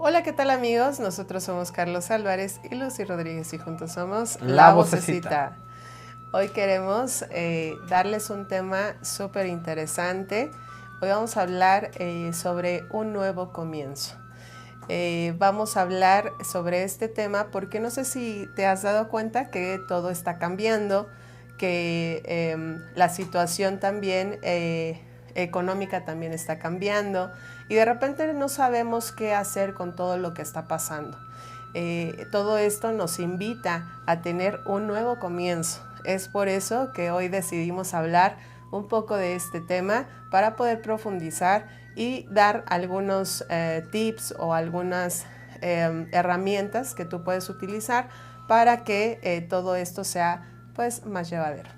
Hola, ¿qué tal amigos? Nosotros somos Carlos Álvarez y Lucy Rodríguez y juntos somos La Vocecita. Hoy queremos darles un tema súper interesante. Hoy vamos a hablar sobre un nuevo comienzo. Vamos a hablar sobre este tema porque no sé si te has dado cuenta que todo está cambiando, que la situación también económica también está cambiando y de repente no sabemos qué hacer con todo lo que está pasando. Todo esto nos invita a tener un nuevo comienzo. Es por eso que hoy decidimos hablar un poco de este tema para poder profundizar y dar algunos tips o algunas herramientas que tú puedes utilizar para que todo esto sea pues más llevadero.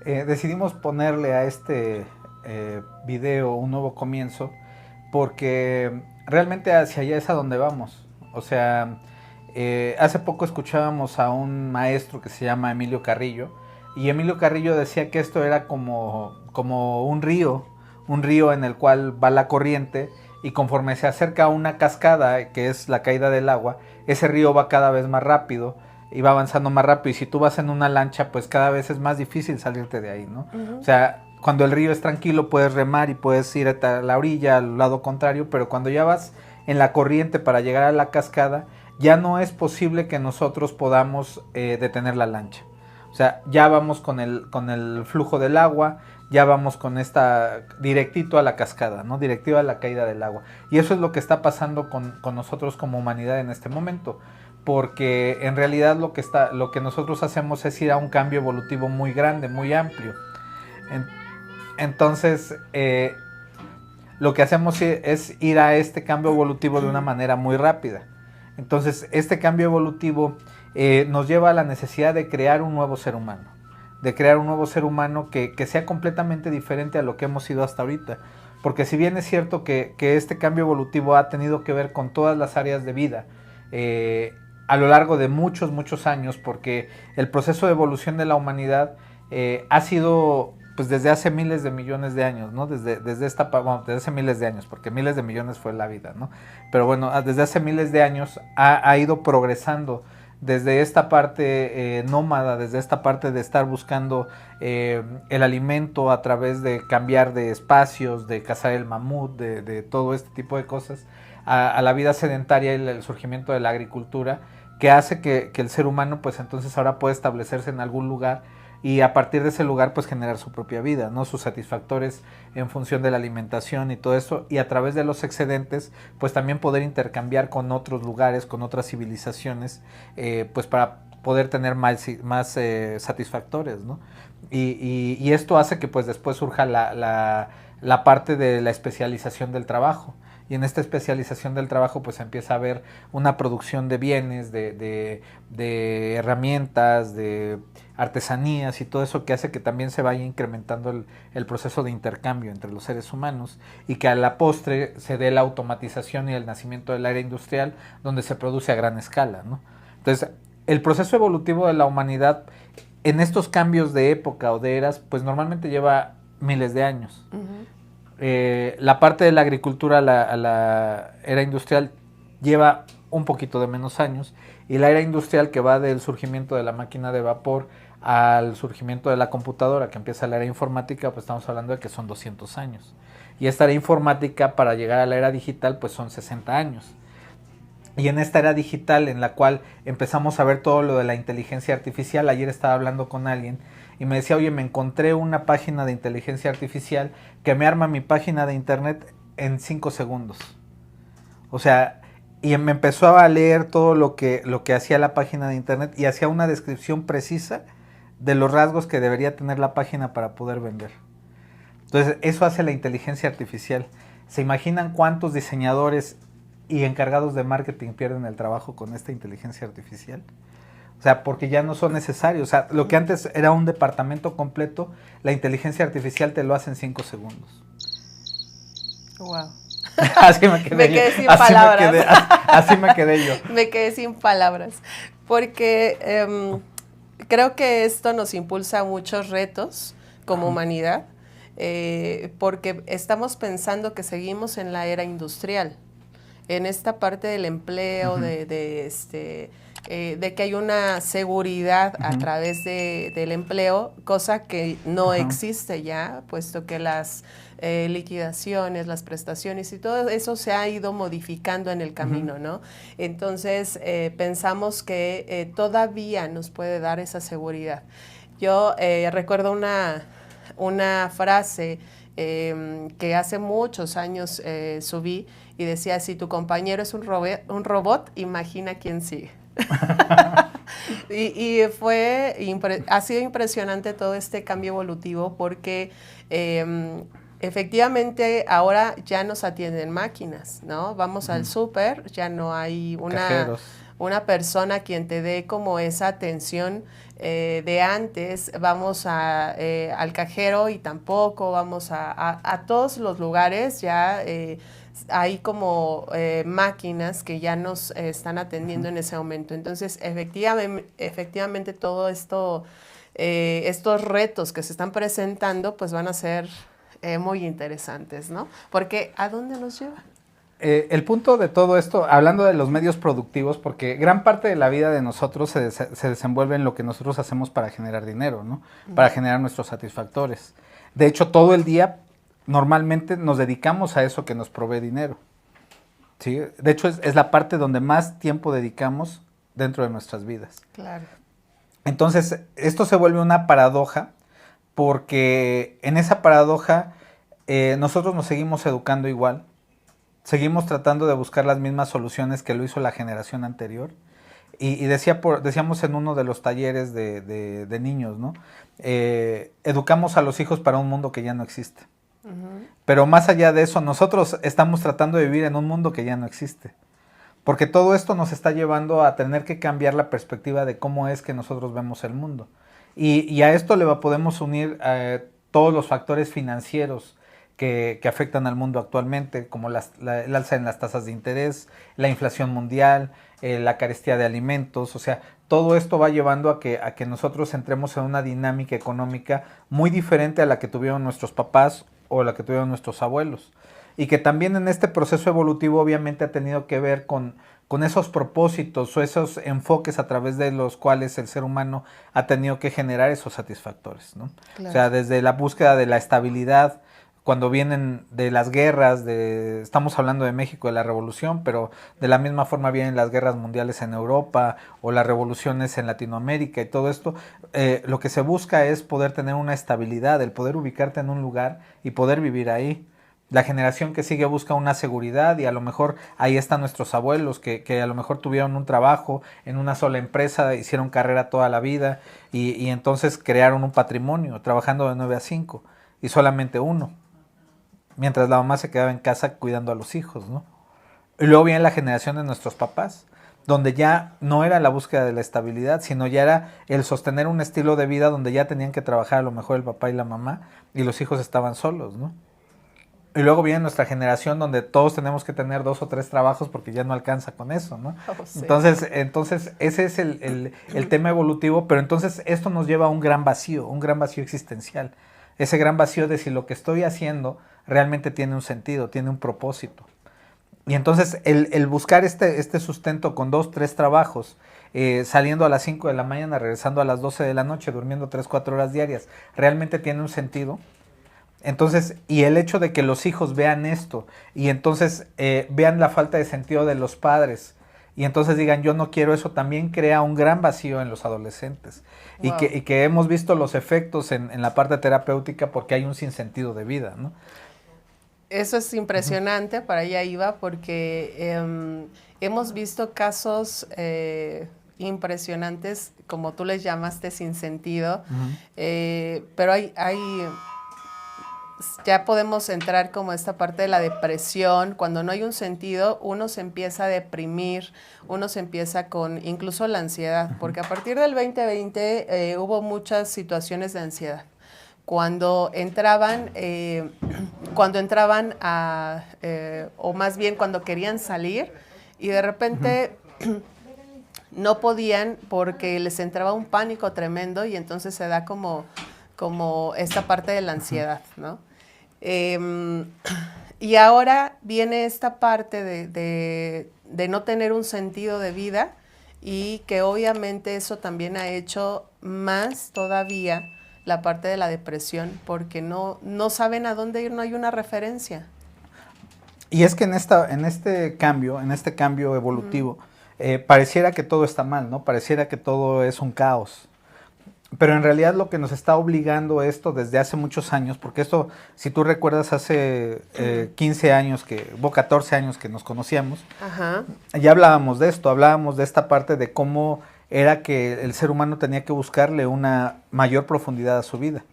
Decidimos ponerle a este video un nuevo comienzo porque realmente hacia allá es a donde vamos. O sea, hace poco escuchábamos a un maestro que se llama Emilio Carrillo, y Emilio Carrillo decía que esto era como un río en el cual va la corriente, y conforme se acerca a una cascada, que es la caída del agua, ese río va cada vez más rápido y va avanzando más rápido, y si tú vas en una lancha, pues cada vez es más difícil salirte de ahí, ¿no? O sea, cuando el río es tranquilo puedes remar y puedes ir a la orilla, al lado contrario, pero cuando ya vas en la corriente para llegar a la cascada, ya no es posible que nosotros podamos detener la lancha. O sea, ya vamos con el flujo del agua, ya vamos con esta directito a la cascada, ¿no? Directito a la caída del agua. Y eso es lo que está pasando con nosotros como humanidad en este momento. Porque en realidad lo que nosotros hacemos es ir a un cambio evolutivo muy grande, muy amplio. Entonces, lo que hacemos es ir a este cambio evolutivo de una manera muy rápida. Entonces, este cambio evolutivo nos lleva a la necesidad de crear un nuevo ser humano. De crear un nuevo ser humano que sea completamente diferente a lo que hemos sido hasta ahorita. Porque si bien es cierto que este cambio evolutivo ha tenido que ver con todas las áreas de vida, a lo largo de muchos años, porque el proceso de evolución de la humanidad ha sido pues desde hace miles de millones de años, ¿no? Desde hace miles de años, porque miles de millones fue la vida, ¿no? Pero bueno, desde hace miles de años ha ido progresando desde esta parte nómada, desde esta parte de estar buscando el alimento a través de cambiar de espacios, de cazar el mamut, de todo este tipo de cosas, a la vida sedentaria y el surgimiento de la agricultura, que hace que el ser humano pues entonces ahora puede establecerse en algún lugar y a partir de ese lugar pues generar su propia vida, ¿no? Sus satisfactores en función de la alimentación y todo eso, y a través de los excedentes pues también poder intercambiar con otros lugares, con otras civilizaciones, pues para poder tener más satisfactores, ¿no? Y esto hace que pues después surja la parte de la especialización del trabajo. Y en esta especialización del trabajo pues empieza a haber una producción de bienes, de herramientas, de artesanías y todo eso, que hace que también se vaya incrementando el proceso de intercambio entre los seres humanos, y que a la postre se dé la automatización y el nacimiento de la era industrial, donde se produce a gran escala, ¿no? Entonces, el proceso evolutivo de la humanidad en estos cambios de época o de eras pues normalmente lleva miles de años. La parte de la agricultura a la era industrial lleva un poquito de menos años, y la era industrial, que va del surgimiento de la máquina de vapor al surgimiento de la computadora, que empieza la era informática, pues estamos hablando de que son 200 años. Y esta era informática, para llegar a la era digital, pues son 60 años. Y en esta era digital en la cual empezamos a ver todo lo de la inteligencia artificial, ayer estaba hablando con alguien y me decía, oye, me encontré una página de inteligencia artificial que me arma mi página de internet en 5 segundos. O sea, y me empezó a leer todo lo que hacía la página de internet, y hacía una descripción precisa de los rasgos que debería tener la página para poder vender. Entonces, eso hace la inteligencia artificial. ¿Se imaginan cuántos diseñadores y encargados de marketing pierden el trabajo con esta inteligencia artificial? O sea, porque ya no son necesarios. O sea, lo que antes era un departamento completo, la inteligencia artificial te lo hace en 5 segundos. Wow. Así me quedé, me quedé sin palabras. Así me quedé yo. Me quedé sin palabras. Porque creo que esto nos impulsa a muchos retos como humanidad, porque estamos pensando que seguimos en la era industrial. en esta parte del empleo, de que hay una seguridad a través del empleo, cosa que no existe ya, puesto que las liquidaciones, las prestaciones y todo eso se ha ido modificando en el camino, ¿no? Entonces, pensamos que todavía nos puede dar esa seguridad. Yo recuerdo una frase que hace muchos años subí y decía, si tu compañero es un robot, imagina quién sigue. y ha sido impresionante todo este cambio evolutivo porque efectivamente ahora ya nos atienden máquinas, ¿no? Vamos al súper, ya no hay una persona quien te dé como esa atención de antes. Vamos al cajero y tampoco, vamos a todos los lugares ya hay como máquinas que ya nos están atendiendo en ese momento. Entonces, efectivamente todo esto, estos retos que se están presentando, pues van a ser muy interesantes, ¿no? Porque ¿a dónde nos lleva? El punto de todo esto, hablando de los medios productivos, porque gran parte de la vida de nosotros se desenvuelve en lo que nosotros hacemos para generar dinero, ¿no? Para generar nuestros satisfactores. De hecho, todo el día normalmente nos dedicamos a eso que nos provee dinero, ¿sí? De hecho, es la parte donde más tiempo dedicamos dentro de nuestras vidas. Claro. Entonces, esto se vuelve una paradoja, porque en esa paradoja nosotros nos seguimos educando igual, seguimos tratando de buscar las mismas soluciones que lo hizo la generación anterior. Y decíamos en uno de los talleres de niños, ¿no? Educamos a los hijos para un mundo que ya no existe. Pero más allá de eso, nosotros estamos tratando de vivir en un mundo que ya no existe. Porque todo esto nos está llevando a tener que cambiar la perspectiva de cómo es que nosotros vemos el mundo. Y a esto podemos unir todos los factores financieros que afectan al mundo actualmente, como el alza en las tasas de interés, la inflación mundial, la carestía de alimentos. O sea, todo esto va llevando a que nosotros entremos en una dinámica económica muy diferente a la que tuvieron nuestros papás o la que tuvieron nuestros abuelos. Y que también en este proceso evolutivo obviamente ha tenido que ver con esos propósitos o esos enfoques a través de los cuales el ser humano ha tenido que generar esos satisfactores, ¿no? Claro. O sea, desde la búsqueda de la estabilidad, cuando vienen de las guerras, estamos hablando de México, de la revolución, pero de la misma forma vienen las guerras mundiales en Europa o las revoluciones en Latinoamérica y todo esto, lo que se busca es poder tener una estabilidad, el poder ubicarte en un lugar y poder vivir ahí. La generación que sigue busca una seguridad y a lo mejor ahí están nuestros abuelos que a lo mejor tuvieron un trabajo en una sola empresa, hicieron carrera toda la vida y entonces crearon un patrimonio trabajando de 9 a 5 y solamente uno, mientras la mamá se quedaba en casa cuidando a los hijos, ¿no? Y luego viene la generación de nuestros papás, donde ya no era la búsqueda de la estabilidad, sino ya era el sostener un estilo de vida donde ya tenían que trabajar a lo mejor el papá y la mamá y los hijos estaban solos, ¿no? Y luego viene nuestra generación donde todos tenemos que tener 2 o 3 trabajos porque ya no alcanza con eso, ¿no? Oh, sí. Entonces ese es el tema evolutivo, pero entonces esto nos lleva a un gran vacío existencial. Ese gran vacío de si lo que estoy haciendo realmente tiene un sentido, tiene un propósito. Y entonces el buscar este sustento con 2, 3 trabajos, saliendo a las 5 de la mañana, regresando a las 12 de la noche, durmiendo 3, 4 horas diarias, ¿realmente tiene un sentido? Entonces, y el hecho de que los hijos vean esto y entonces vean la falta de sentido de los padres y entonces digan yo no quiero eso, también crea un gran vacío en los adolescentes. Wow. Y que hemos visto los efectos en la parte terapéutica porque hay un sinsentido de vida, ¿no? Eso es impresionante, para allá iba, porque hemos visto casos impresionantes, como tú les llamaste, sin sentido, pero hay ya podemos entrar como esta parte de la depresión. Cuando no hay un sentido, uno se empieza a deprimir, uno se empieza con incluso la ansiedad, porque a partir del 2020 hubo muchas situaciones de ansiedad. Cuando entraban o más bien cuando querían salir y de repente no podían porque les entraba un pánico tremendo y entonces se da como esta parte de la ansiedad, ¿no? Y ahora viene esta parte de no tener un sentido de vida y que obviamente eso también ha hecho más todavía la parte de la depresión porque no saben a dónde ir, no hay una referencia. Y es que en este cambio evolutivo, pareciera que todo está mal, ¿no? Pareciera que todo es un caos. Pero en realidad lo que nos está obligando esto desde hace muchos años, porque esto, si tú recuerdas, hace 15 años, 14 años que nos conocíamos, Ajá. ya hablábamos de esto, hablábamos de esta parte de cómo era que el ser humano tenía que buscarle una mayor profundidad a su vida.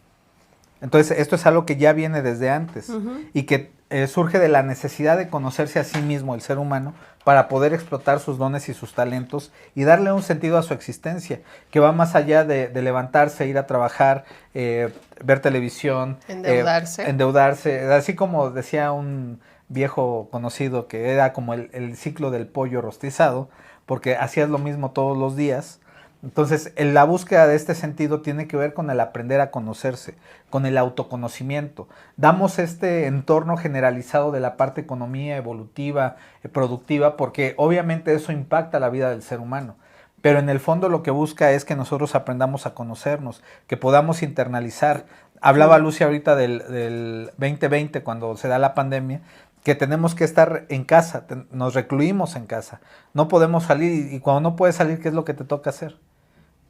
Entonces, esto es algo que ya viene desde antes y que surge de la necesidad de conocerse a sí mismo, el ser humano, para poder explotar sus dones y sus talentos y darle un sentido a su existencia, que va más allá de levantarse, ir a trabajar, ver televisión, endeudarse, así como decía un viejo conocido que era como el ciclo del pollo rostizado, porque hacías lo mismo todos los días. Entonces, la búsqueda de este sentido tiene que ver con el aprender a conocerse, con el autoconocimiento. Damos este entorno generalizado de la parte economía evolutiva, productiva, porque obviamente eso impacta la vida del ser humano. Pero en el fondo lo que busca es que nosotros aprendamos a conocernos, que podamos internalizar. Hablaba Lucy ahorita del 2020, cuando se da la pandemia, que tenemos que estar en casa, nos recluimos en casa. No podemos salir y cuando no puedes salir, ¿qué es lo que te toca hacer?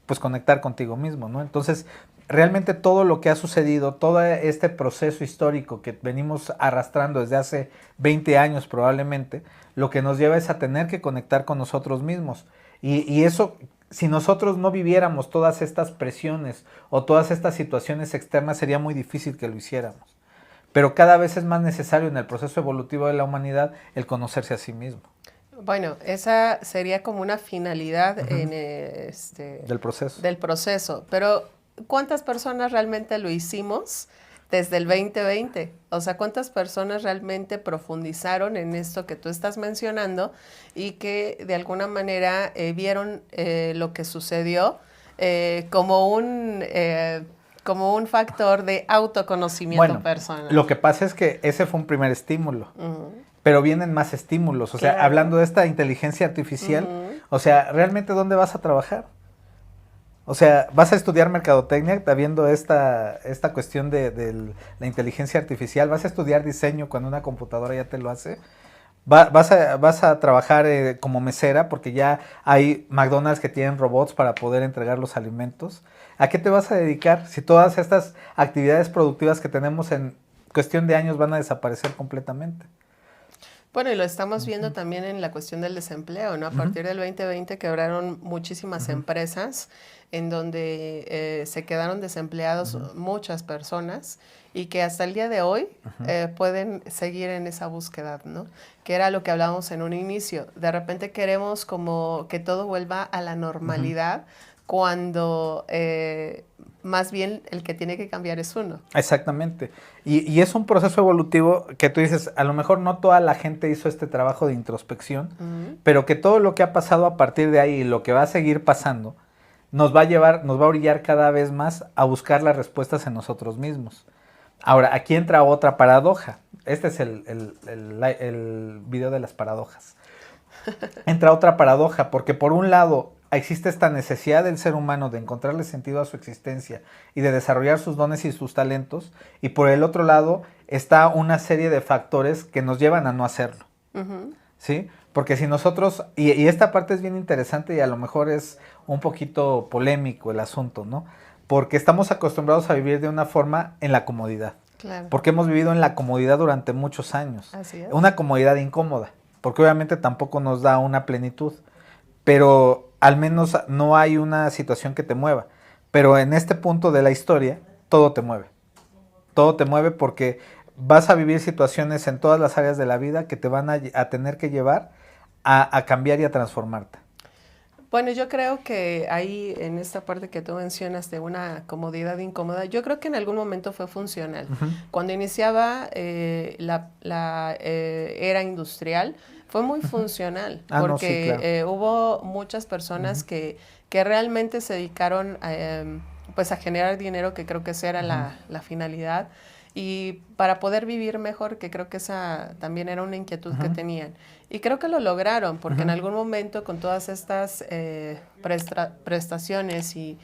Pues conectar contigo mismo, ¿no? Entonces, realmente todo lo que ha sucedido, todo este proceso histórico que venimos arrastrando desde hace 20 años probablemente, lo que nos lleva es a tener que conectar con nosotros mismos. Y eso, si nosotros no viviéramos todas estas presiones o todas estas situaciones externas, sería muy difícil que lo hiciéramos. Pero cada vez es más necesario en el proceso evolutivo de la humanidad el conocerse a sí mismo. Bueno, esa sería como una finalidad del proceso. Pero ¿cuántas personas realmente lo hicimos desde el 2020? O sea, ¿cuántas personas realmente profundizaron en esto que tú estás mencionando y que de alguna manera vieron lo que sucedió como un factor de autoconocimiento personal? Lo que pasa es que ese fue un primer estímulo. Pero vienen más estímulos, o sea, hablando de esta inteligencia artificial, o sea, ¿realmente dónde vas a trabajar? O sea, ¿vas a estudiar mercadotecnia habiendo esta cuestión de la inteligencia artificial? ¿Vas a estudiar diseño cuando una computadora ya te lo hace? ¿Vas a trabajar como mesera porque ya hay McDonald's que tienen robots para poder entregar los alimentos? ¿A qué te vas a dedicar si todas estas actividades productivas que tenemos en cuestión de años van a desaparecer completamente? Bueno, y lo estamos viendo también en la cuestión del desempleo, ¿no? A partir del 2020 quebraron muchísimas empresas en donde se quedaron desempleados muchas personas y que hasta el día de hoy pueden seguir en esa búsqueda, ¿no? Que era lo que hablábamos en un inicio. De repente queremos como que todo vuelva a la normalidad cuando más bien el que tiene que cambiar es uno. Exactamente. Y es un proceso evolutivo que tú dices, a lo mejor no toda la gente hizo este trabajo de introspección, pero que todo lo que ha pasado a partir de ahí y lo que va a seguir pasando, nos va a orillar cada vez más a buscar las respuestas en nosotros mismos. Ahora, aquí entra otra paradoja. Este es el video de las paradojas. Entra otra paradoja, porque por un lado existe esta necesidad del ser humano de encontrarle sentido a su existencia y de desarrollar sus dones y sus talentos, y por el otro lado está una serie de factores que nos llevan a no hacerlo. ¿Sí? Porque si nosotros, y esta parte es bien interesante y a lo mejor es un poquito polémico el asunto, ¿no? Porque estamos acostumbrados a vivir de una forma en la comodidad. Claro. Porque hemos vivido en la comodidad durante muchos años. Así es. Una comodidad incómoda, porque obviamente tampoco nos da una plenitud, pero al menos no hay una situación que te mueva. Pero en este punto de la historia, todo te mueve. Todo te mueve porque vas a vivir situaciones en todas las áreas de la vida que te van a tener que llevar a cambiar y a transformarte. Bueno, yo creo que ahí, en esta parte que tú mencionas de una comodidad incómoda, yo creo que en algún momento fue funcional. Cuando iniciaba la era industrial, fue muy funcional, porque no, sí, claro. hubo muchas personas que realmente se dedicaron pues a generar dinero, que creo que esa era la finalidad. y para poder vivir mejor, que creo que esa también era una inquietud que tenían. Y creo que lo lograron, porque en algún momento con todas estas prestaciones y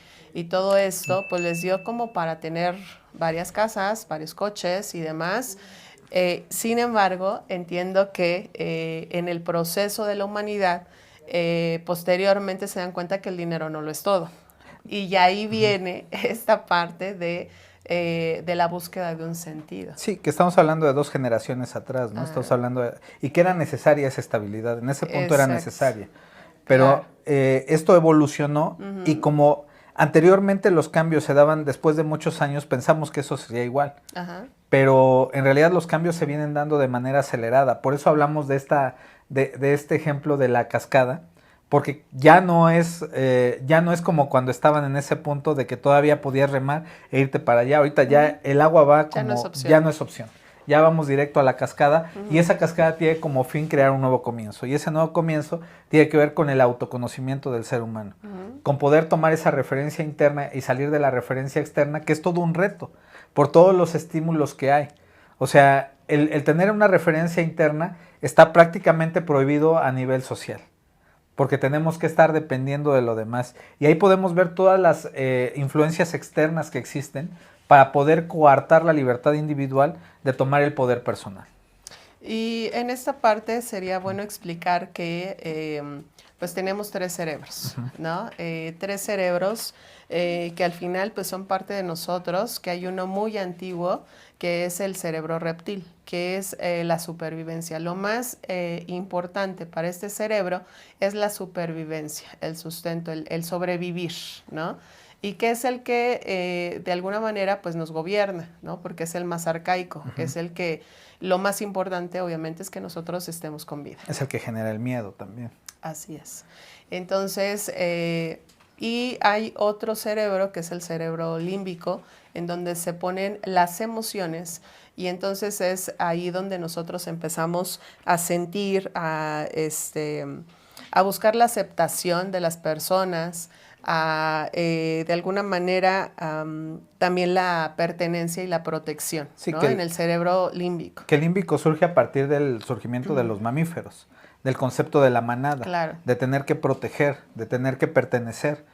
todo esto, pues les dio como para tener varias casas, varios coches y demás. Sin embargo, entiendo que en el proceso de la humanidad, posteriormente se dan cuenta que el dinero no lo es todo. Y ya ahí viene esta parte de la búsqueda de un sentido. Sí, que estamos hablando de 2 generaciones atrás, ¿no? Estamos hablando de... Y que era necesaria esa estabilidad, en ese punto era necesaria. Pero Claro. Esto evolucionó y como anteriormente los cambios se daban después de muchos años, pensamos que eso sería igual. Ajá. Pero en realidad los cambios se vienen dando de manera acelerada. Por eso hablamos de este ejemplo de la cascada, porque ya no es como cuando estaban en ese punto de que todavía podías remar e irte para allá. Ahorita ya el agua va como... Ya no es opción. Ya vamos directo a la cascada y esa cascada tiene como fin crear un nuevo comienzo. Y ese nuevo comienzo tiene que ver con el autoconocimiento del ser humano. Con poder tomar esa referencia interna y salir de la referencia externa, que es todo un reto, por todos los estímulos que hay. O sea, el tener una referencia interna está prácticamente prohibido a nivel social, porque tenemos que estar dependiendo de lo demás. Y ahí podemos ver todas las influencias externas que existen para poder coartar la libertad individual de tomar el poder personal. Y en esta parte sería bueno explicar que pues tenemos 3 cerebros, ¿no? 3 cerebros que al final pues son parte de nosotros, que hay uno muy antiguo que es el cerebro reptil, que es la supervivencia. Lo más importante para este cerebro es la supervivencia, el sustento, el sobrevivir, ¿no? Y que es el que de alguna manera pues nos gobierna, ¿no? Porque es el más arcaico, es el que lo más importante obviamente es que nosotros estemos con vida. Es el que genera el miedo también. Así es. Entonces, y hay otro cerebro que es el cerebro límbico, en donde se ponen las emociones y entonces es ahí donde nosotros empezamos a sentir, a buscar la aceptación de las personas, de alguna manera también la pertenencia y la protección, sí, ¿no? En el cerebro límbico. Que el límbico surge a partir del surgimiento de los mamíferos, del concepto de la manada, claro, de tener que proteger, de tener que pertenecer.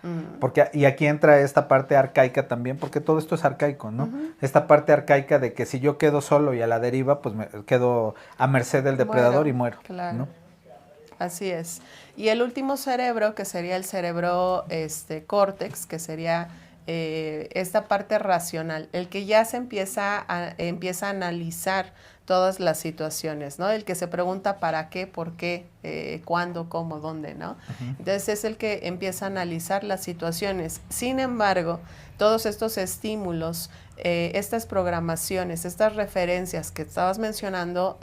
Y aquí entra esta parte arcaica también, porque todo esto es arcaico, ¿no? Esta parte arcaica de que si yo quedo solo y a la deriva, pues me quedo a merced del depredador y muero, claro. ¿no? Así es. Y el último cerebro, que sería el cerebro córtex, que sería esta parte racional, el que ya se empieza a analizar todas las situaciones, ¿no? El que se pregunta para qué, por qué, cuándo, cómo, dónde, ¿no? Entonces es el que empieza a analizar las situaciones. Sin embargo, todos estos estímulos, estas programaciones, estas referencias que estabas mencionando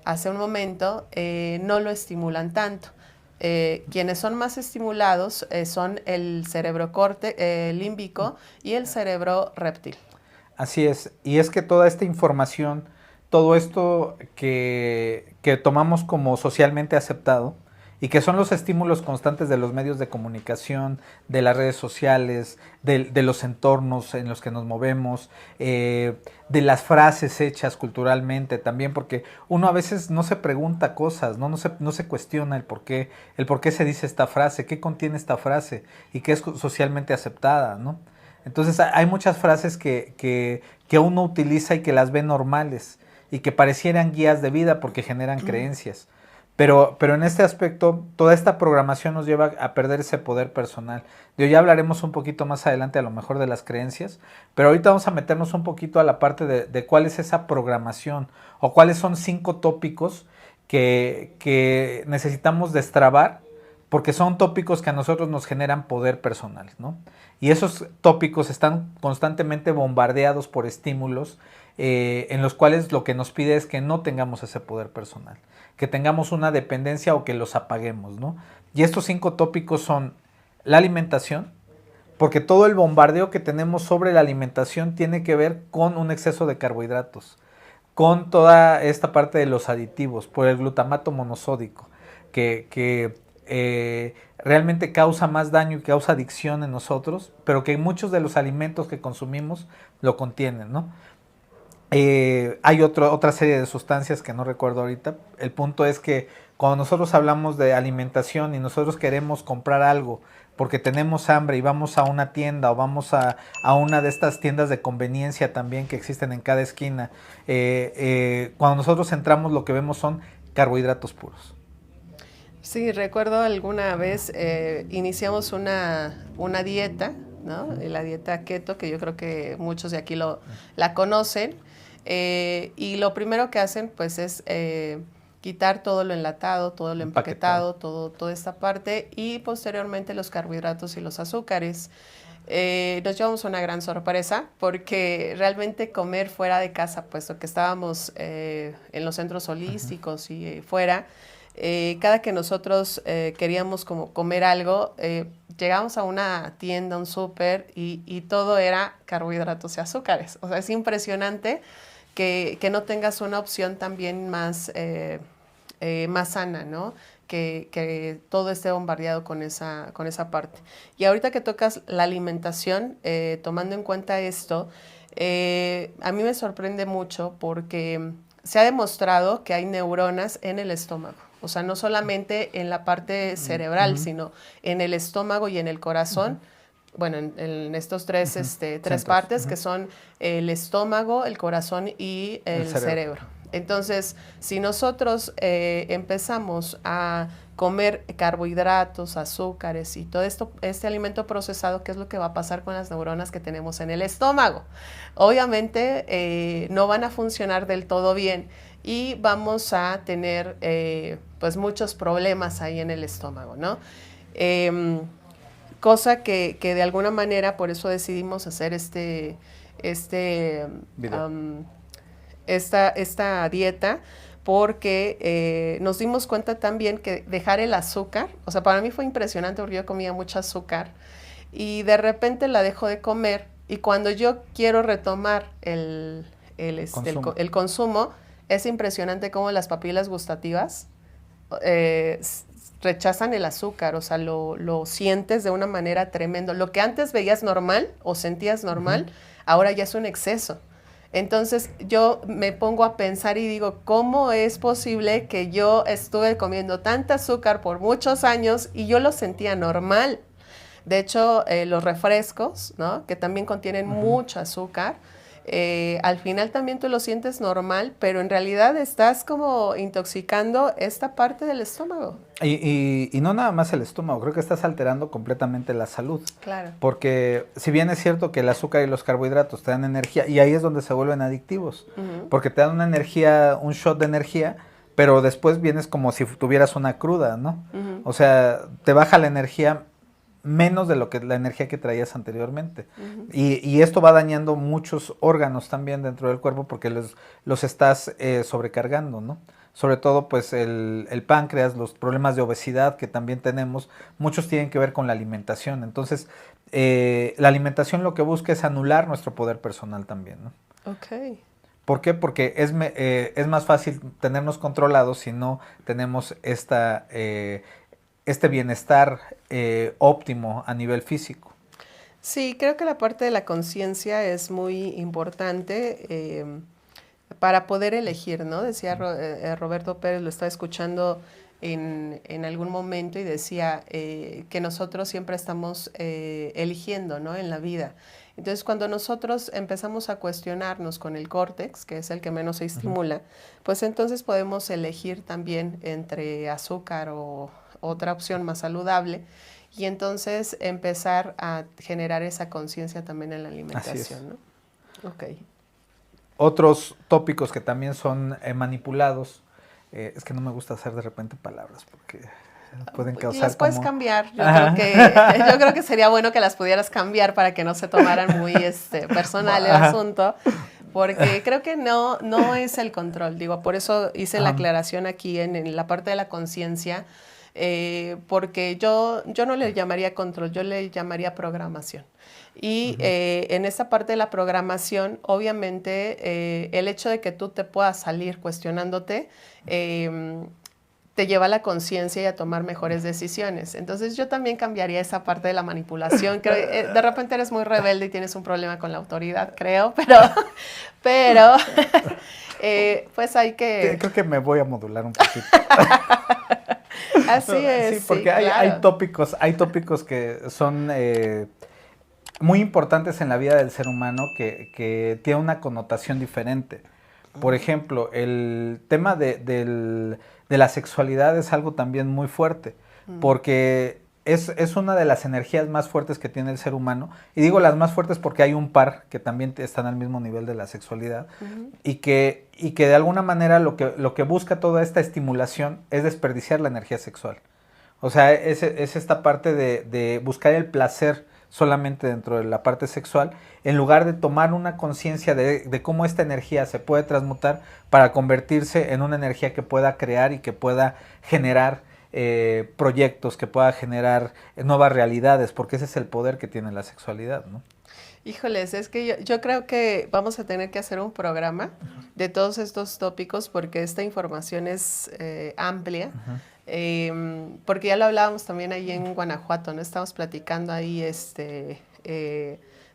hace un momento, no lo estimulan tanto. Quienes son más estimulados son el cerebro límbico y el cerebro reptil. Así es, y es que toda esta información, todo esto que tomamos como socialmente aceptado y que son los estímulos constantes de los medios de comunicación, de las redes sociales, de los entornos en los que nos movemos, de las frases hechas culturalmente también, porque uno a veces no se pregunta cosas, no se cuestiona el por qué se dice esta frase, qué contiene esta frase y qué es socialmente aceptada, ¿no? Entonces hay muchas frases que uno utiliza y que las ve normales y que parecieran guías de vida porque generan creencias. Pero en este aspecto, toda esta programación nos lleva a perder ese poder personal. Ya hablaremos un poquito más adelante a lo mejor de las creencias, pero ahorita vamos a meternos un poquito a la parte de cuál es esa programación o cuáles son 5 tópicos que necesitamos destrabar, porque son tópicos que a nosotros nos generan poder personal, ¿no? Y esos tópicos están constantemente bombardeados por estímulos en los cuales lo que nos pide es que no tengamos ese poder personal, que tengamos una dependencia o que los apaguemos, ¿no? Y estos 5 tópicos son la alimentación, porque todo el bombardeo que tenemos sobre la alimentación tiene que ver con un exceso de carbohidratos, con toda esta parte de los aditivos, por el glutamato monosódico, que realmente causa más daño y causa adicción en nosotros, pero que muchos de los alimentos que consumimos lo contienen, ¿no? Hay otra serie de sustancias que no recuerdo ahorita. El punto es que cuando nosotros hablamos de alimentación y nosotros queremos comprar algo porque tenemos hambre y vamos a una tienda o vamos a una de estas tiendas de conveniencia también que existen en cada esquina, cuando nosotros entramos lo que vemos son carbohidratos puros. Sí, recuerdo alguna vez iniciamos una dieta, ¿no? La dieta keto, que yo creo que muchos de aquí la conocen. Y lo primero que hacen pues es quitar todo lo enlatado, todo lo empaquetado, toda esta parte, y posteriormente los carbohidratos y los azúcares. Nos llevamos una gran sorpresa porque realmente comer fuera de casa, puesto que estábamos en los centros holísticos y fuera, cada que nosotros queríamos como comer algo, llegábamos a una tienda, un súper, y todo era carbohidratos y azúcares. O sea, es impresionante que no tengas una opción también más sana, ¿no? Que todo esté bombardeado con esa parte. Y ahorita que tocas la alimentación, tomando en cuenta esto, a mí me sorprende mucho porque se ha demostrado que hay neuronas en el estómago. O sea, no solamente en la parte cerebral, sino en el estómago y en el corazón. Bueno, en estos tres partes, que son el estómago, el corazón y el cerebro. Entonces, si nosotros empezamos a comer carbohidratos, azúcares y todo este alimento procesado, ¿qué es lo que va a pasar con las neuronas que tenemos en el estómago? Obviamente no van a funcionar del todo bien y vamos a tener pues muchos problemas ahí en el estómago, ¿no? Cosa que de alguna manera, por eso decidimos hacer esta dieta, porque nos dimos cuenta también que dejar el azúcar, o sea, para mí fue impresionante porque yo comía mucho azúcar y de repente la dejo de comer, y cuando yo quiero retomar el consumo, es impresionante cómo las papilas gustativas rechazan el azúcar, o sea, lo sientes de una manera tremenda. Lo que antes veías normal o sentías normal, ahora ya es un exceso. Entonces yo me pongo a pensar y digo, ¿cómo es posible que yo estuve comiendo tanta azúcar por muchos años y yo lo sentía normal? De hecho, los refrescos, ¿no?, que también contienen mucho azúcar, al final también tú lo sientes normal, pero en realidad estás como intoxicando esta parte del estómago. Y no nada más el estómago, creo que estás alterando completamente la salud. Claro. Porque si bien es cierto que el azúcar y los carbohidratos te dan energía, y ahí es donde se vuelven adictivos, porque te dan una energía, un shot de energía, pero después vienes como si tuvieras una cruda, ¿no? O sea, te baja la energía menos de la energía que traías anteriormente. Y esto va dañando muchos órganos también dentro del cuerpo porque los estás sobrecargando, ¿no? Sobre todo pues el páncreas, los problemas de obesidad que también tenemos, muchos tienen que ver con la alimentación. Entonces, la alimentación lo que busca es anular nuestro poder personal también, ¿no? Ok. ¿Por qué? Porque es más fácil tenernos controlados si no tenemos este bienestar óptimo a nivel físico. Sí, creo que la parte de la conciencia es muy importante para poder elegir, ¿no? Decía Roberto Pérez, lo estaba escuchando en algún momento y decía que nosotros siempre estamos eligiendo, ¿no?, en la vida. Entonces, cuando nosotros empezamos a cuestionarnos con el córtex, que es el que menos se estimula, pues entonces podemos elegir también entre azúcar o otra opción más saludable, y entonces empezar a generar esa conciencia también en la alimentación, ¿no? Ok. Otros tópicos que también son manipulados, es que no me gusta hacer de repente palabras porque pueden causar las puedes cambiar. Yo creo que sería bueno que las pudieras cambiar para que no se tomaran muy personal el asunto, porque creo que no es el control. Digo, por eso hice la aclaración aquí en la parte de la conciencia, porque yo no le llamaría control, yo le llamaría programación. Y en esta parte de la programación, obviamente, el hecho de que tú te puedas salir cuestionándote, te lleva a la conciencia y a tomar mejores decisiones. Entonces yo también cambiaría esa parte de la manipulación. Creo, de repente eres muy rebelde y tienes un problema con la autoridad, creo, pero pues hay que... Creo que me voy a modular un poquito. Así es. Sí, porque sí, hay claro. tópicos que son muy importantes en la vida del ser humano que tienen una connotación diferente. Por ejemplo, el tema de la sexualidad es algo también muy fuerte, porque es una de las energías más fuertes que tiene el ser humano. Y digo las más fuertes porque hay un par que también están al mismo nivel de la sexualidad, y que de alguna manera lo que busca toda esta estimulación es desperdiciar la energía sexual. O sea, es esta parte de buscar el placer solamente dentro de la parte sexual, en lugar de tomar una conciencia de cómo esta energía se puede transmutar para convertirse en una energía que pueda crear y que pueda generar proyectos, que pueda generar nuevas realidades, porque ese es el poder que tiene la sexualidad, ¿no? Híjoles, es que yo creo que vamos a tener que hacer un programa de todos estos tópicos porque esta información es amplia. Porque ya lo hablábamos también ahí en Guanajuato, ¿no? Estamos platicando ahí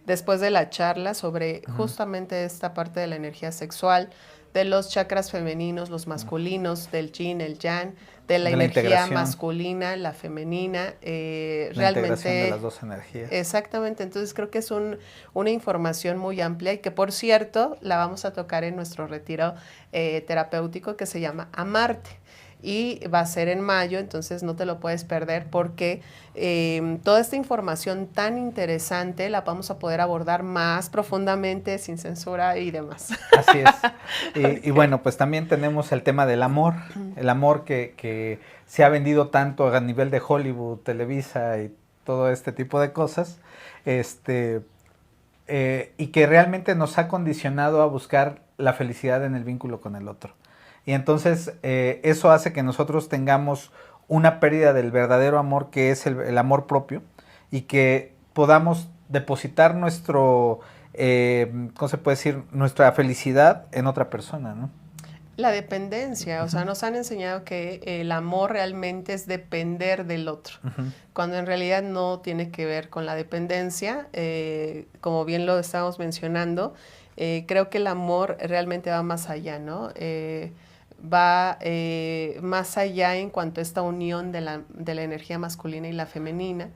después de la charla sobre justamente esta parte de la energía sexual, de los chakras femeninos, los masculinos, del yin, el yang, de la energía masculina, la femenina, la realmente integración de las dos energías. Exactamente, entonces creo que es una información muy amplia y que por cierto la vamos a tocar en nuestro retiro terapéutico que se llama Amarte. Y va a ser en mayo, entonces no te lo puedes perder porque toda esta información tan interesante la vamos a poder abordar más profundamente, sin censura y demás. Así es. Y bueno, pues también tenemos el tema del amor, el amor que se ha vendido tanto a nivel de Hollywood, Televisa y todo este tipo de cosas, y que realmente nos ha condicionado a buscar la felicidad en el vínculo con el otro. Y entonces eso hace que nosotros tengamos una pérdida del verdadero amor, que es el amor propio, y que podamos depositar ¿cómo se puede decir? Nuestra felicidad en otra persona, ¿no? La dependencia, o sea, nos han enseñado que el amor realmente es depender del otro, cuando en realidad no tiene que ver con la dependencia, como bien lo estábamos mencionando, creo que el amor realmente va más allá, ¿no? Va más allá en cuanto a esta unión de la energía masculina y la femenina,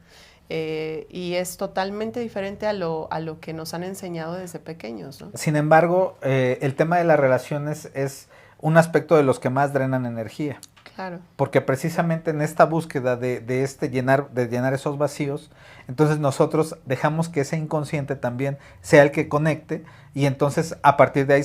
y es totalmente diferente a lo que nos han enseñado desde pequeños, ¿no? Sin embargo, el tema de las relaciones es un aspecto de los que más drenan energía. Claro. Porque precisamente en esta búsqueda de llenar esos vacíos, entonces nosotros dejamos que ese inconsciente también sea el que conecte, y entonces a partir de ahí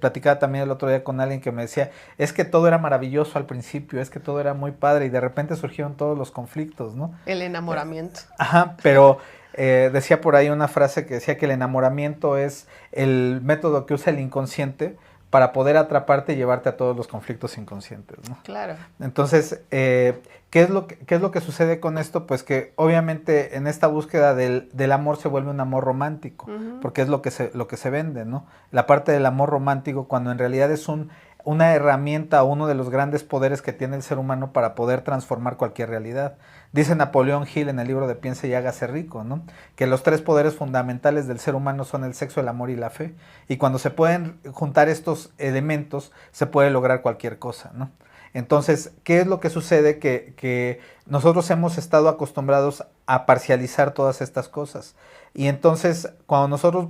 platicaba también el otro día con alguien que me decía, es que todo era maravilloso al principio, es que todo era muy padre, y de repente surgieron todos los conflictos, ¿no? El enamoramiento. Ajá, pero decía por ahí una frase que decía que el enamoramiento es el método que usa el inconsciente para poder atraparte y llevarte a todos los conflictos inconscientes, ¿no? Claro. Entonces, ¿qué es lo que sucede con esto? Pues que obviamente en esta búsqueda del amor se vuelve un amor romántico, porque es lo que se vende, ¿no? La parte del amor romántico, cuando en realidad es una herramienta o uno de los grandes poderes que tiene el ser humano para poder transformar cualquier realidad. Dice Napoleón Hill en el libro de Piense y hágase rico, ¿no? Que los 3 poderes fundamentales del ser humano son el sexo, el amor y la fe. Y cuando se pueden juntar estos elementos, se puede lograr cualquier cosa, ¿no? Entonces, ¿qué es lo que sucede? Que nosotros hemos estado acostumbrados a parcializar todas estas cosas. Y entonces, cuando nosotros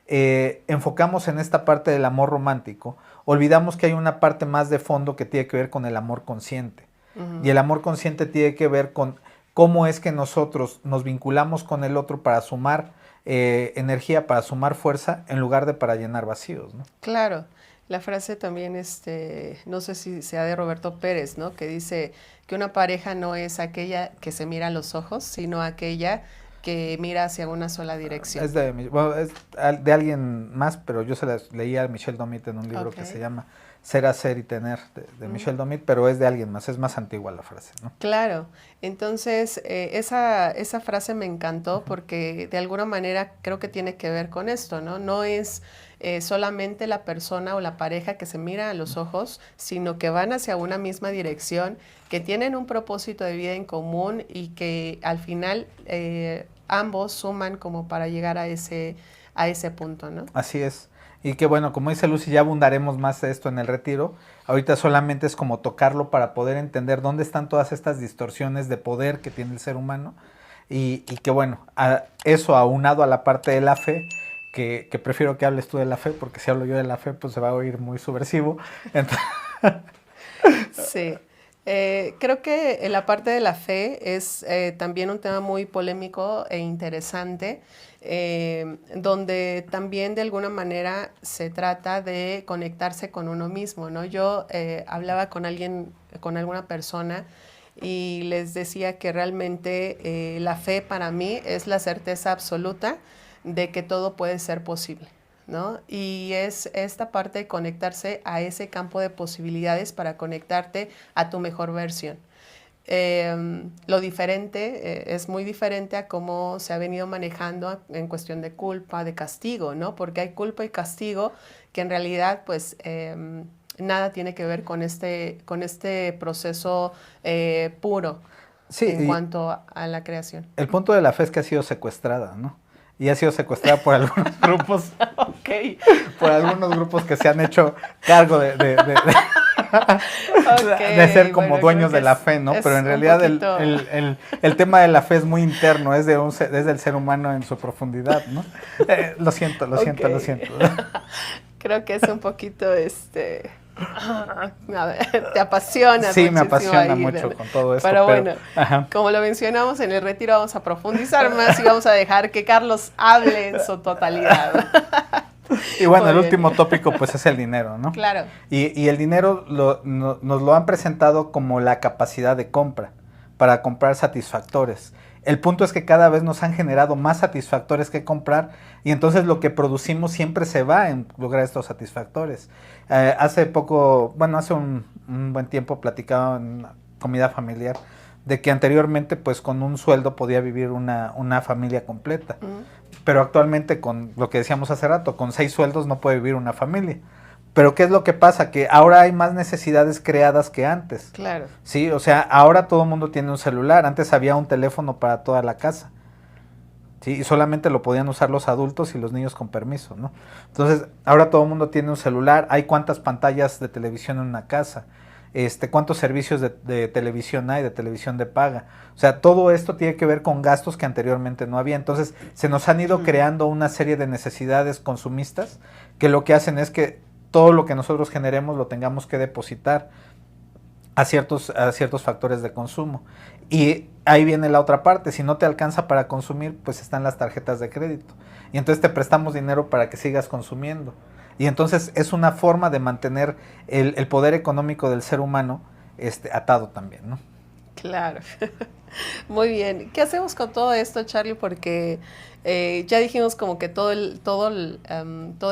enfocamos en esta parte del amor romántico, olvidamos que hay una parte más de fondo que tiene que ver con el amor consciente. Y el amor consciente tiene que ver con cómo es que nosotros nos vinculamos con el otro para sumar energía, para sumar fuerza, en lugar de para llenar vacíos, ¿no? Claro. La frase también, no sé si sea de Roberto Pérez, ¿no? Que dice que una pareja no es aquella que se mira a los ojos, sino aquella que mira hacia una sola dirección. Es de alguien más, pero yo se las leí a Michel Domit en un libro que se llama ser, hacer y tener de Michel Domit, pero es de alguien más, es más antigua la frase, ¿no? Claro, entonces esa frase me encantó porque de alguna manera creo que tiene que ver con esto, ¿no? No es solamente la persona o la pareja que se mira a los ojos, sino que van hacia una misma dirección, que tienen un propósito de vida en común y que al final ambos suman como para llegar a ese punto, ¿no? Así es. Y que bueno, como dice Lucy, ya abundaremos más de esto en el retiro. Ahorita solamente es como tocarlo para poder entender dónde están todas estas distorsiones de poder que tiene el ser humano. Y que bueno, eso aunado a la parte de la fe, que prefiero que hables tú de la fe, porque si hablo yo de la fe, pues se va a oír muy subversivo. Entonces... Sí. Creo que la parte de la fe es también un tema muy polémico e interesante, donde también de alguna manera se trata de conectarse con uno mismo, ¿no? Yo hablaba con alguna persona y les decía que realmente la fe para mí es la certeza absoluta de que todo puede ser posible, ¿no? Y es esta parte de conectarse a ese campo de posibilidades para conectarte a tu mejor versión. Lo diferente es muy diferente a cómo se ha venido manejando en cuestión de culpa, de castigo, ¿no? Porque hay culpa y castigo que en realidad pues nada tiene que ver con este proceso puro, sí, en cuanto a la creación. El punto de la fe es que ha sido secuestrada, ¿no? Y ha sido secuestrada por algunos grupos. Okay. Por algunos grupos que se han hecho cargo de ser como dueños de la fe, ¿no? Pero en realidad el tema de la fe es muy interno, es del ser humano en su profundidad, ¿no? Lo siento. Creo que es un poquito, a ver, te apasiona. Sí, me apasiona mucho con todo esto. Pero bueno, como lo mencionamos en el retiro, vamos a profundizar más y vamos a dejar que Carlos hable en su totalidad. Y bueno, el último tópico pues es el dinero, ¿no? Claro. Y el dinero nos lo han presentado como la capacidad de compra, para comprar satisfactores. El punto es que cada vez nos han generado más satisfactores que comprar y entonces lo que producimos siempre se va en lograr estos satisfactores. Hace un buen tiempo platicaba en una comida familiar de que anteriormente pues con un sueldo podía vivir una familia completa. Pero actualmente con lo que decíamos hace rato, con 6 sueldos no puede vivir una familia. Pero ¿qué es lo que pasa? Que ahora hay más necesidades creadas que antes. Claro. Sí, o sea, ahora todo el mundo tiene un celular. Antes había un teléfono para toda la casa. Sí, y solamente lo podían usar los adultos y los niños con permiso, ¿no? Entonces, ahora todo el mundo tiene un celular. Hay cuántas pantallas de televisión en una casa. Cuántos servicios de televisión hay, de televisión de paga. O sea, todo esto tiene que ver con gastos que anteriormente no había. Entonces, se nos han ido creando una serie de necesidades consumistas que lo que hacen es que todo lo que nosotros generemos lo tengamos que depositar a ciertos factores de consumo. Y ahí viene la otra parte, si no te alcanza para consumir, pues están las tarjetas de crédito. Y entonces te prestamos dinero para que sigas consumiendo. Y entonces es una forma de mantener el poder económico del ser humano atado también, ¿no? Claro. Muy bien. ¿Qué hacemos con todo esto, Charlie? Porque ya dijimos como que todo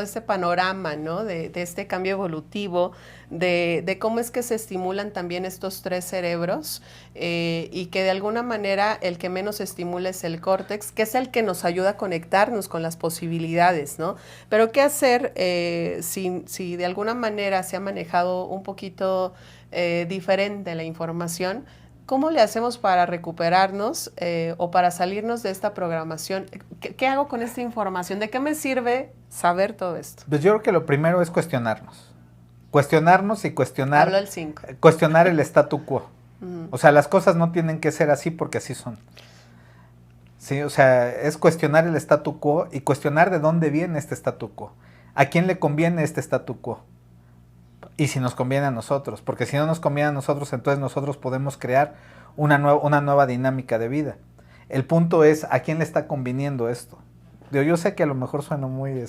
este panorama, ¿no? De este cambio evolutivo, de cómo es que se estimulan también estos 3 cerebros y que de alguna manera el que menos estimula es el córtex, que es el que nos ayuda a conectarnos con las posibilidades, ¿no? Pero ¿qué hacer si de alguna manera se ha manejado un poquito diferente la información? ¿Cómo le hacemos para recuperarnos o para salirnos de esta programación? ¿Qué hago con esta información? ¿De qué me sirve saber todo esto? Pues yo creo que lo primero es cuestionarnos. Cuestionarnos y cuestionar... Hablo el 5. Cuestionar el statu quo. O sea, las cosas no tienen que ser así porque así son. Sí, o sea, es cuestionar el statu quo y cuestionar de dónde viene este statu quo. ¿A quién le conviene este statu quo? Y si nos conviene a nosotros, porque si no nos conviene a nosotros, entonces nosotros podemos crear una nueva dinámica de vida. El punto es a quién le está conviniendo esto. Yo sé que a lo mejor suena muy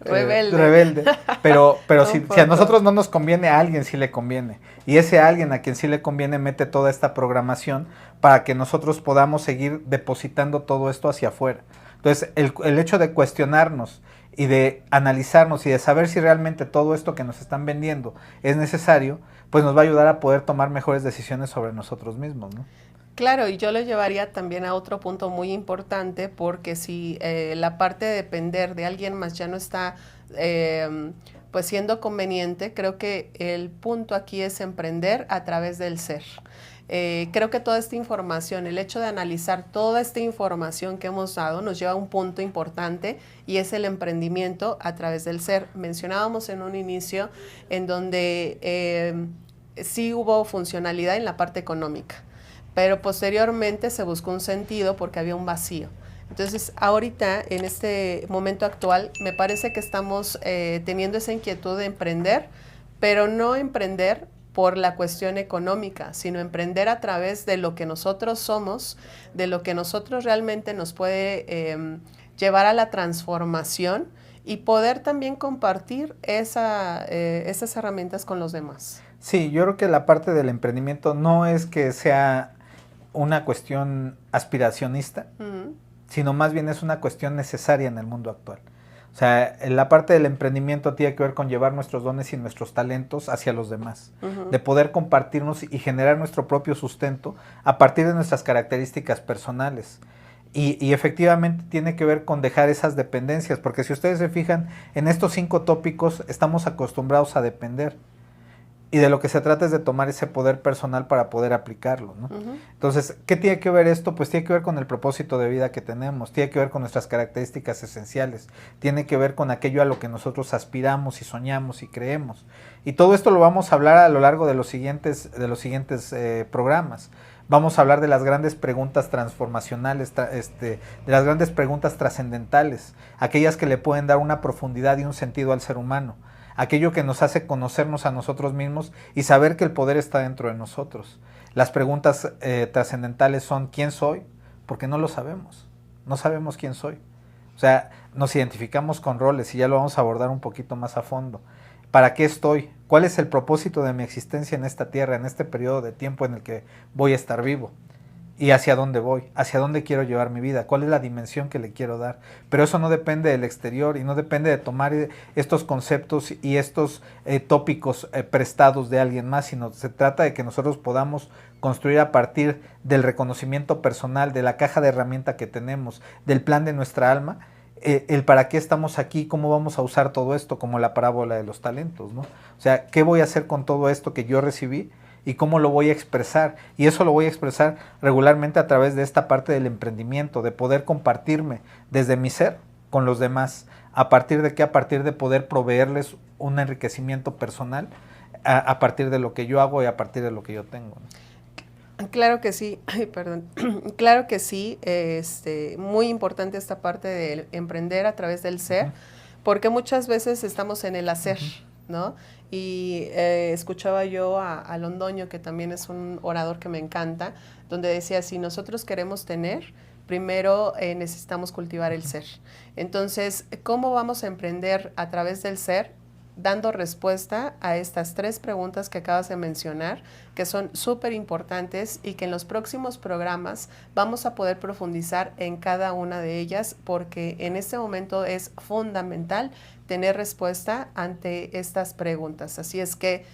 rebelde, pero si a nosotros no nos conviene, a alguien sí le conviene. Y ese alguien a quien sí le conviene mete toda esta programación para que nosotros podamos seguir depositando todo esto hacia afuera. Entonces, el hecho de cuestionarnos y de analizarnos y de saber si realmente todo esto que nos están vendiendo es necesario, pues nos va a ayudar a poder tomar mejores decisiones sobre nosotros mismos, ¿no? Claro, y yo lo llevaría también a otro punto muy importante, porque si la parte de depender de alguien más ya no está pues siendo conveniente, creo que el punto aquí es emprender a través del ser. Creo que toda esta información, el hecho de analizar toda esta información que hemos dado, nos lleva a un punto importante, y es el emprendimiento a través del ser. Mencionábamos en un inicio en donde sí hubo funcionalidad en la parte económica, pero posteriormente se buscó un sentido porque había un vacío. Entonces, ahorita, en este momento actual, me parece que estamos teniendo esa inquietud de emprender, pero no emprender por la cuestión económica, sino emprender a través de lo que nosotros somos, de lo que nosotros realmente nos puede llevar a la transformación, y poder también compartir esas herramientas con los demás. Sí, yo creo que la parte del emprendimiento no es que sea una cuestión aspiracionista, sino más bien es una cuestión necesaria en el mundo actual. O sea, la parte del emprendimiento tiene que ver con llevar nuestros dones y nuestros talentos hacia los demás, de poder compartirnos y generar nuestro propio sustento a partir de nuestras características personales. Y efectivamente tiene que ver con dejar esas dependencias, porque si ustedes se fijan, en estos 5 tópicos estamos acostumbrados a depender. Y de lo que se trata es de tomar ese poder personal para poder aplicarlo, ¿no? Entonces, ¿qué tiene que ver esto? Pues tiene que ver con el propósito de vida que tenemos, tiene que ver con nuestras características esenciales, tiene que ver con aquello a lo que nosotros aspiramos y soñamos y creemos. Y todo esto lo vamos a hablar a lo largo de los siguientes programas. Vamos a hablar de las grandes preguntas transformacionales, de las grandes preguntas trascendentales, aquellas que le pueden dar una profundidad y un sentido al ser humano. Aquello que nos hace conocernos a nosotros mismos y saber que el poder está dentro de nosotros. Las preguntas trascendentales son: ¿quién soy? Porque no lo sabemos, no sabemos quién soy. O sea, nos identificamos con roles, y ya lo vamos a abordar un poquito más a fondo. ¿Para qué estoy? ¿Cuál es el propósito de mi existencia en esta tierra, en este periodo de tiempo en el que voy a estar vivo? ¿Y hacia dónde voy? ¿Hacia dónde quiero llevar mi vida? ¿Cuál es la dimensión que le quiero dar? Pero eso no depende del exterior, y no depende de tomar estos conceptos y estos tópicos prestados de alguien más, sino se trata de que nosotros podamos construir a partir del reconocimiento personal, de la caja de herramientas que tenemos, del plan de nuestra alma, el para qué estamos aquí, cómo vamos a usar todo esto, como la parábola de los talentos, ¿no? O sea, ¿qué voy a hacer con todo esto que yo recibí? ¿Y cómo lo voy a expresar? Y eso lo voy a expresar regularmente a través de esta parte del emprendimiento, de poder compartirme desde mi ser con los demás. ¿A partir de qué? A partir de poder proveerles un enriquecimiento personal a partir de lo que yo hago y a partir de lo que yo tengo, ¿no? Claro que sí, ay, perdón, claro que sí, muy importante esta parte de emprender a través del ser, porque muchas veces estamos en el hacer, ¿no? Y escuchaba yo a Londoño, que también es un orador que me encanta, donde decía: si nosotros queremos tener, primero necesitamos cultivar el ser. Entonces, ¿cómo vamos a emprender a través del ser? Dando respuesta a estas 3 preguntas que acabas de mencionar, que son súper importantes, y que en los próximos programas vamos a poder profundizar en cada una de ellas, porque en este momento es fundamental tener respuesta ante estas preguntas. Así es que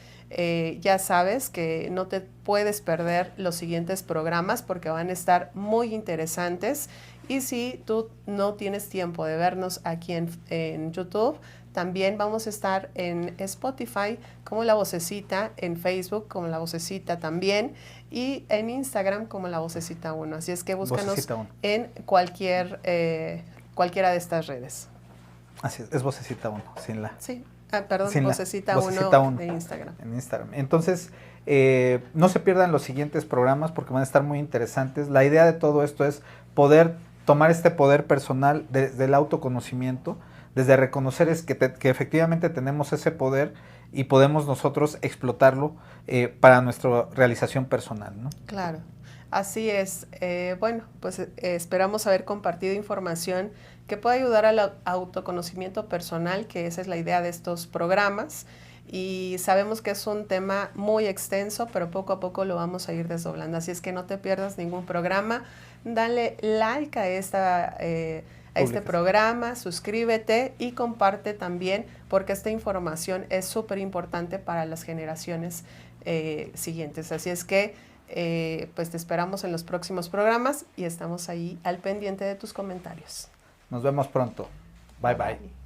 ya sabes que no te puedes perder los siguientes programas, porque van a estar muy interesantes. Y si tú no tienes tiempo de vernos aquí en YouTube, también vamos a estar en Spotify como La Vocecita, en Facebook como La Vocecita también, y en Instagram como La Vocecita 1. Así es que búscanos en cualquiera de estas redes. Así es Vocecita 1, sin la... Sí, perdón, sin Vocecita la, 1 de Instagram. En Instagram. Entonces, no se pierdan los siguientes programas, porque van a estar muy interesantes. La idea de todo esto es poder tomar este poder personal desde el autoconocimiento, desde reconocer que efectivamente tenemos ese poder y podemos nosotros explotarlo para nuestra realización personal, ¿no? Claro, así es. Bueno, pues esperamos haber compartido información que pueda ayudar al autoconocimiento personal, que esa es la idea de estos programas. Y sabemos que es un tema muy extenso, pero poco a poco lo vamos a ir desdoblando. Así es que no te pierdas ningún programa. Dale like a este programa, suscríbete y comparte también, porque esta información es súper importante para las generaciones siguientes. Así es que pues te esperamos en los próximos programas y estamos ahí al pendiente de tus comentarios. Nos vemos pronto. Bye bye.